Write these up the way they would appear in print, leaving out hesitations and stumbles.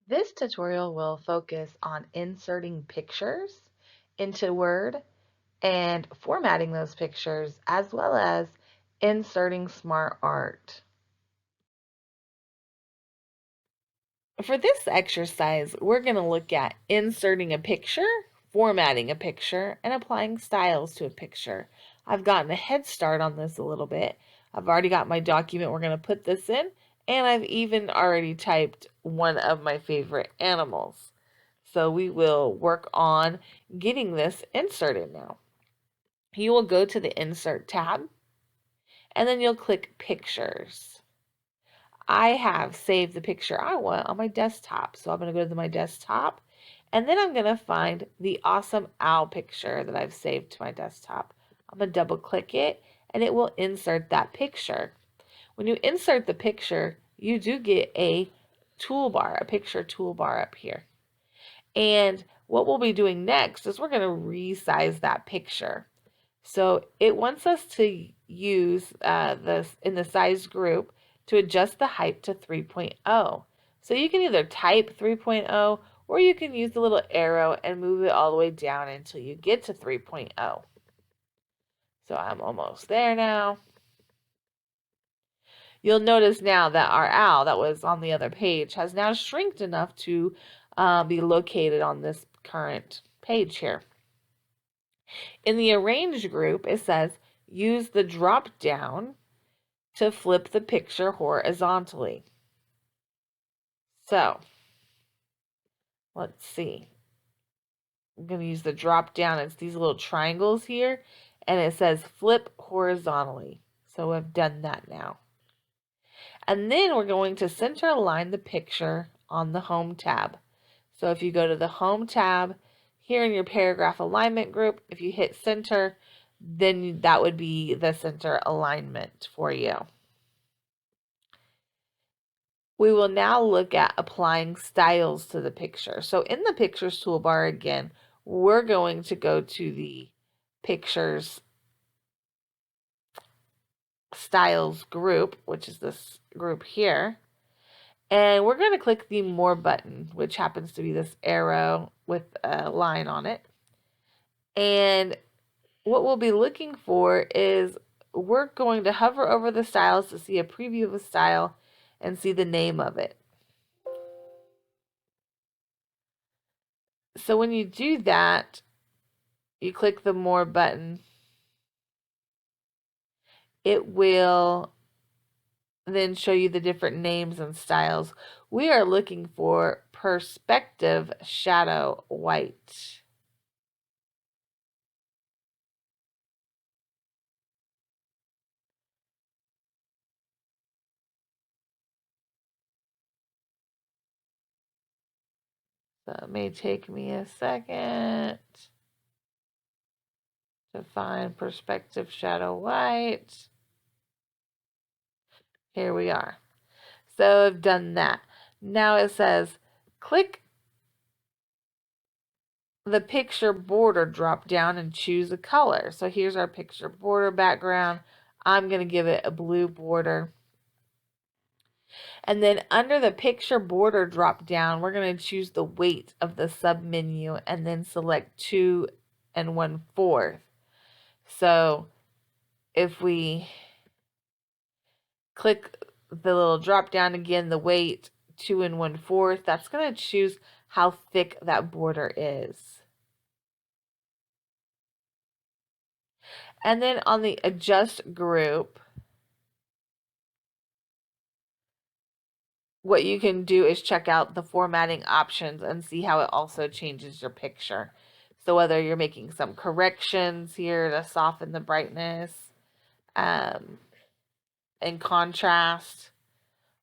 This tutorial will focus on inserting pictures into Word and formatting those pictures, as well as inserting smart art. For this exercise, we're going to look at inserting a picture, formatting a picture, and applying styles to a picture. I've gotten a head start on this a little bit. I've already got my document we're going to put this in, and I've even already typed one of my favorite animals. So we will work on getting this inserted now. You will go to the Insert tab, and then you'll click Pictures. I have saved the picture I want on my desktop. So I'm going to go to my desktop, and then I'm going to find the awesome owl picture that I've saved to my desktop. I'm going to double click it, and it will insert that picture. When you insert the picture, you do get a toolbar, a picture toolbar up here. And what we'll be doing next is we're going to resize that picture. So it wants us to use this in the size group to adjust the height to 3.0. So you can either type 3.0 or you can use the little arrow and move it all the way down until you get to 3.0. So I'm almost there now. You'll notice now that our owl that was on the other page has now shrinked enough to be located on this current page here. In the Arrange group, it says use the drop down to flip the picture horizontally. So, let's see. I'm going to use the drop down. It's these little triangles here, and it says flip horizontally. So I've done that now. And then we're going to center align the picture on the Home tab. So if you go to the Home tab, here in your paragraph alignment group, if you hit center, then that would be the center alignment for you. We will now look at applying styles to the picture. So in the Pictures toolbar again, we're going to go to the Pictures Styles group, which is this group here. And we're going to click the More button, which happens to be this arrow with a line on it. And what we'll be looking for is we're going to hover over the styles to see a preview of a style and see the name of it. So when you do that, you click the More button. It will then show you the different names and styles. We are looking for Perspective Shadow White. So it may take me a second to find Perspective Shadow White. Here we are. So I've done that. Now it says click the picture border drop down and choose a color. So here's our picture border background. I'm going to give it a blue border. And then under the picture border drop down, we're going to choose the weight of the sub menu and then select 2 1/4. So if we click the little drop down again, the weight 2 1/4, that's going to choose how thick that border is. And then on the adjust group, what you can do is check out the formatting options and see how it also changes your picture. So whether you're making some corrections here to soften the brightness and contrast,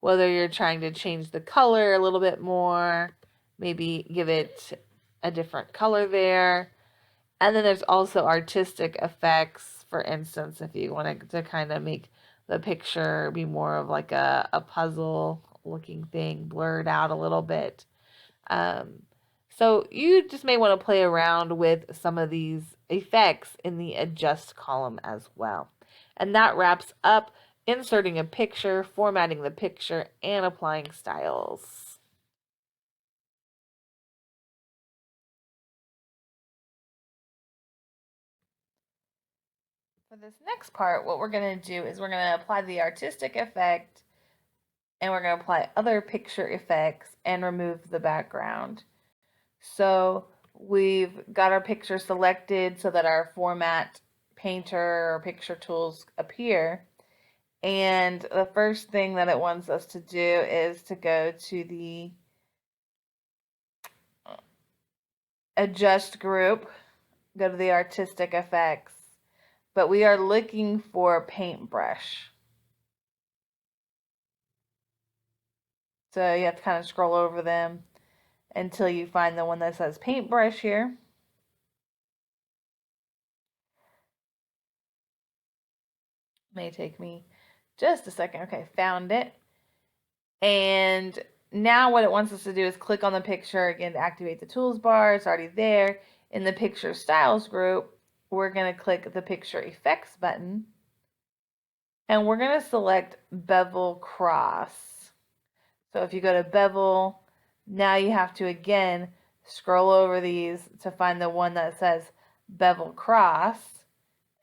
whether you're trying to change the color a little bit more, maybe give it a different color there. And then there's also artistic effects, for instance, if you wanted to kind of make the picture be more of like a puzzle looking thing, blurred out a little bit. So you just may want to play around with some of these effects in the adjust column as well. And that wraps up inserting a picture, formatting the picture, and applying styles. For this next part, what we're going to do is we're going to apply the artistic effect and we're going to apply other picture effects and remove the background. So we've got our picture selected so that our format painter or picture tools appear. And the first thing that it wants us to do is to go to the adjust group, go to the artistic effects, but we are looking for paintbrush. So you have to kind of scroll over them until you find the one that says paintbrush here. May take me just a second. Okay, found it. And now what it wants us to do is click on the picture again to activate the tools bar. It's already there. In the picture styles group, we're going to click the picture effects button and we're going to select bevel cross. So if you go to bevel, now you have to again scroll over these to find the one that says bevel cross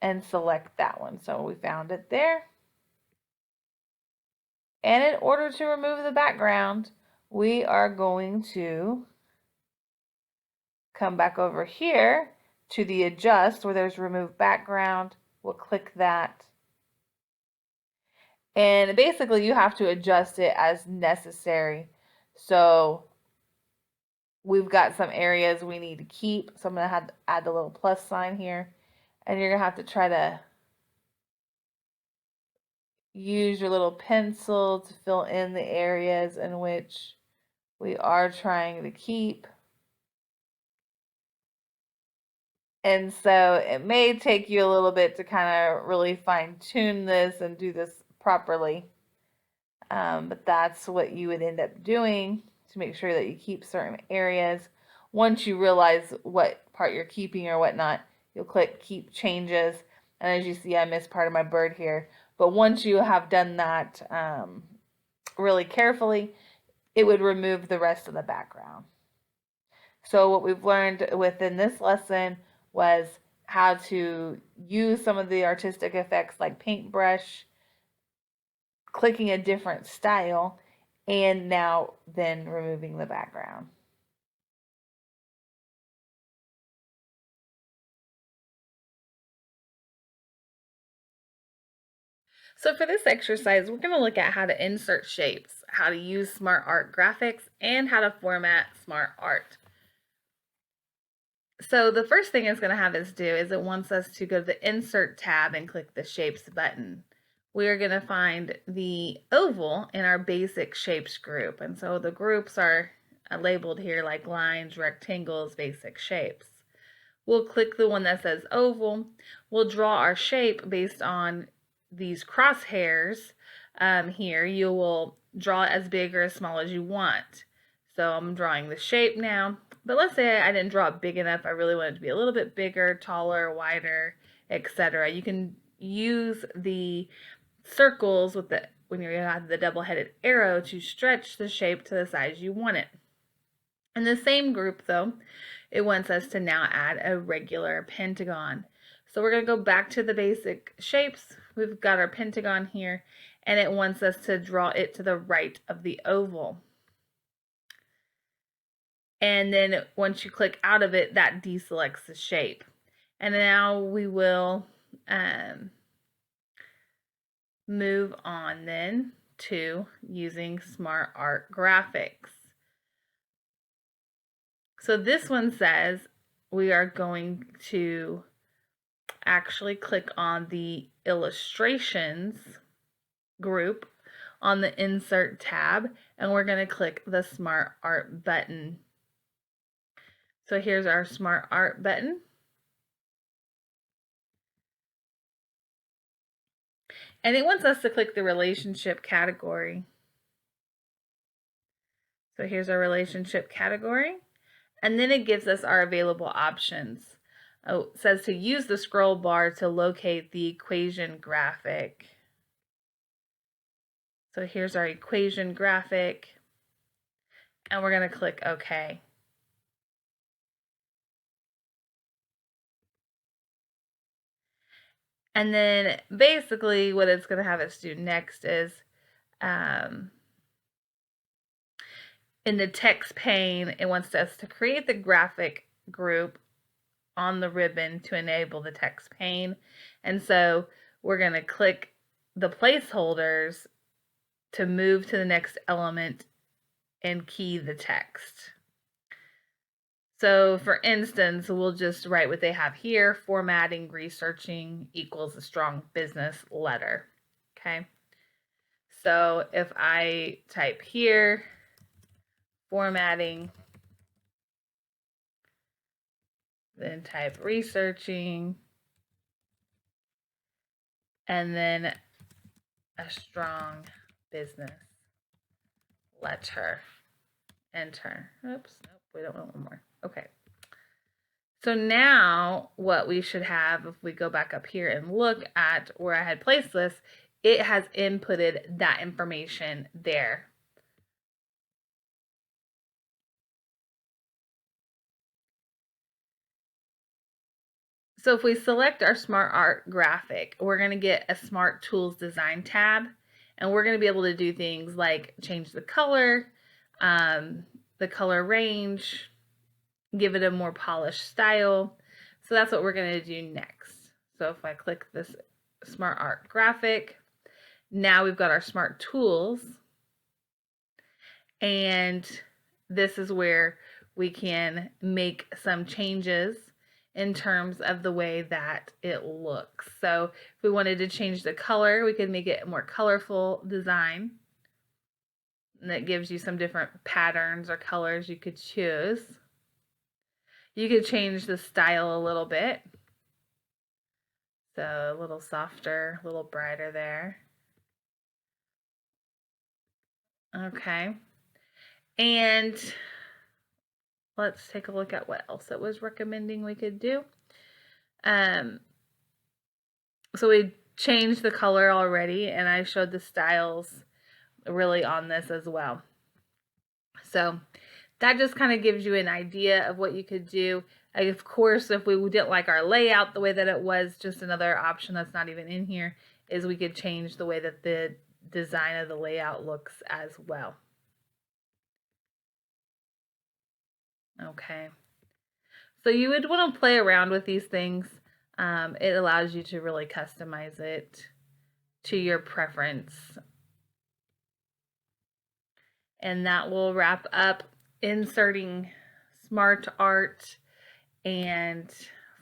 and select that one. So we found it there. And in order to remove the background, we are going to come back over here to the adjust where there's remove background. We'll click that. And basically you have to adjust it as necessary. So we've got some areas we need to keep. So I'm going to have to add the little plus sign here. And you're going to have to try to use your little pencil to fill in the areas in which we are trying to keep. And so it may take you a little bit to kind of really fine tune this and do this properly. But that's what you would end up doing to make sure that you keep certain areas. Once you realize what part you're keeping or whatnot, you'll click keep changes. And as you see, I missed part of my bird here. But once you have done that really carefully, it would remove the rest of the background. So what we've learned within this lesson was how to use some of the artistic effects like paintbrush, clicking a different style, and now then removing the background. So for this exercise, we're going to look at how to insert shapes, how to use Smart Art graphics, and how to format Smart Art. So the first thing it's going to have us do is it wants us to go to the Insert tab and click the Shapes button. We are going to find the oval in our basic shapes group. And so the groups are labeled here like lines, rectangles, basic shapes. We'll click the one that says oval. We'll draw our shape based on these crosshairs here. You will draw it as big or as small as you want. So I'm drawing the shape now. But let's say I didn't draw it big enough. I really want it to be a little bit bigger, taller, wider, etc. You can use the circles with the when you have the double-headed arrow to stretch the shape to the size you want it. In the same group though, it wants us to now add a regular pentagon. So we're going to go back to the basic shapes. We've got our pentagon here and it wants us to draw it to the right of the oval. And then once you click out of it, that deselects the shape. And now we will move on then to using Smart Art graphics. So this one says we are going to actually click on the illustrations group on the Insert tab, and we're going to click the Smart Art button. So here's our Smart Art button. And it wants us to click the relationship category. So here's our relationship category. And then it gives us our available options. Oh, it says to use the scroll bar to locate the equation graphic. So here's our equation graphic. And we're going to click OK. And then basically what it's going to have us do next is um, in the text pane, it wants us to create the graphic group on the ribbon to enable the text pane. And so we're going to click the placeholders to move to the next element and key the text. So for instance, we'll just write what they have here, formatting, researching equals a strong business letter. Okay. So if I type here, formatting, then type researching, and then a strong business letter, enter. Oops, nope, we don't want one more. Okay. So now what we should have, if we go back up here and look at where I had placed this, it has inputted that information there. So if we select our Smart Art graphic, we're going to get a Smart Tools Design tab, and we're going to be able to do things like change the color range, give it a more polished style. So that's what we're going to do next. So if I click this Smart Art graphic, now we've got our Smart Tools, and this is where we can make some changes in terms of the way that it looks. So if we wanted to change the color, we could make it a more colorful design. And that gives you some different patterns or colors you could choose. You could change the style a little bit. So a little softer, a little brighter there. Okay. And let's take a look at what else it was recommending we could do. So we changed the color already, and I showed the styles really on this as well. So that just kind of gives you an idea of what you could do. Of course, if we didn't like our layout the way that it was, just another option that's not even in here is we could change the way that the design of the layout looks as well. Okay. So you would want to play around with these things. It allows you to really customize it to your preference. And that will wrap up inserting smart art and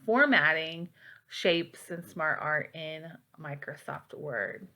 formatting shapes and smart art in Microsoft Word.